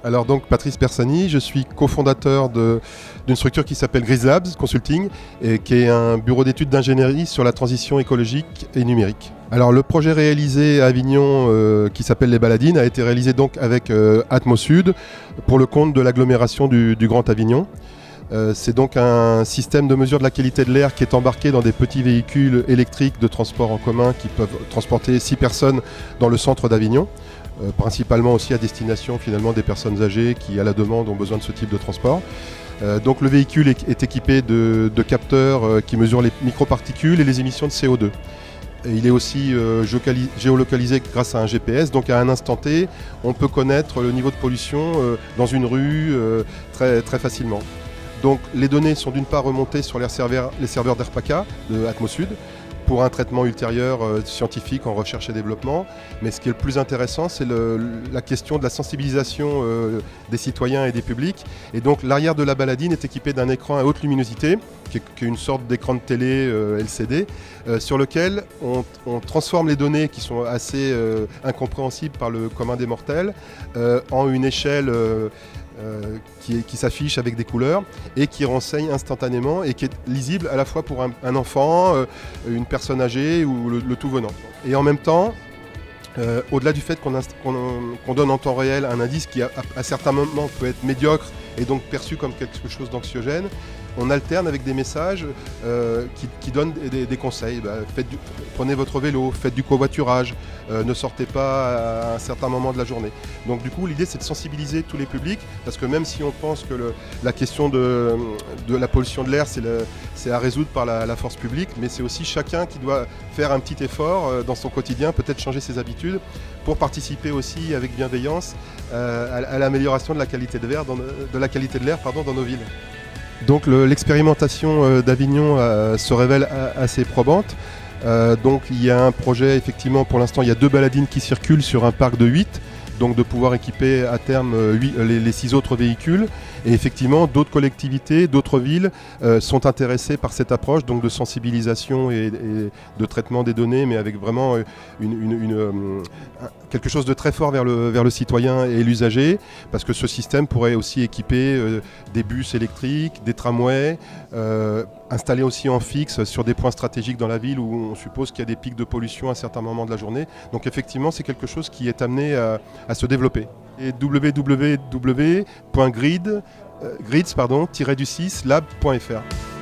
Alors donc Patrice Persani, je suis cofondateur d'une structure qui s'appelle Grids Labs Consulting et qui est un bureau d'études d'ingénierie sur la transition écologique et numérique. Alors le projet réalisé à Avignon qui s'appelle Les Baladines a été réalisé donc avec Atmosud pour le compte de l'agglomération du Grand Avignon. C'est donc un système de mesure de la qualité de l'air qui est embarqué dans des petits véhicules électriques de transport en commun qui peuvent transporter 6 personnes dans le centre d'Avignon. Principalement aussi à destination finalement des personnes âgées qui à la demande ont besoin de ce type de transport. Donc le véhicule est équipé de capteurs qui mesurent les microparticules et les émissions de CO2. Et il est aussi géolocalisé grâce à un GPS, donc à un instant T, on peut connaître le niveau de pollution dans une rue très, très facilement. Donc les données sont d'une part remontées sur les serveurs d'AirPACA de Atmosud, pour un traitement ultérieur scientifique en recherche et développement. Mais ce qui est le plus intéressant, c'est la question de la sensibilisation des citoyens et des publics. Et donc l'arrière de la baladine est équipé d'un écran à haute luminosité, qui est une sorte d'écran de télé LCD, sur lequel on transforme les données qui sont assez incompréhensibles par le commun des mortels en une échelle qui s'affiche avec des couleurs et qui renseigne instantanément et qui est lisible à la fois pour un enfant, une personne âgée ou le tout venant. Et en même temps, au-delà du fait qu'on donne en temps réel un indice qui à certains moments peut être médiocre et donc perçu comme quelque chose d'anxiogène, on alterne avec des messages qui donnent des conseils. Prenez votre vélo, faites du covoiturage, ne sortez pas à un certain moment de la journée. Donc du coup, l'idée c'est de sensibiliser tous les publics, parce que même si on pense que la question de la pollution de l'air, c'est à résoudre par la force publique, mais c'est aussi chacun qui doit faire un petit effort dans son quotidien, peut-être changer ses habitudes, pour participer aussi avec bienveillance à l'amélioration de la qualité de l'air dans nos villes. Donc l'expérimentation d'Avignon se révèle assez probante. Donc il y a un projet, effectivement, pour l'instant il y a 2 baladines qui circulent sur un parc de 8, donc de pouvoir équiper à terme les 6 autres véhicules. Et effectivement, d'autres collectivités, d'autres villes sont intéressées par cette approche donc de sensibilisation et de traitement des données, mais avec vraiment quelque chose de très fort vers le citoyen et l'usager, parce que ce système pourrait aussi équiper des bus électriques, des tramways, installés aussi en fixe sur des points stratégiques dans la ville où on suppose qu'il y a des pics de pollution à certains moments de la journée. Donc effectivement, c'est quelque chose qui est amené à se développer. Et www.grids-lab.fr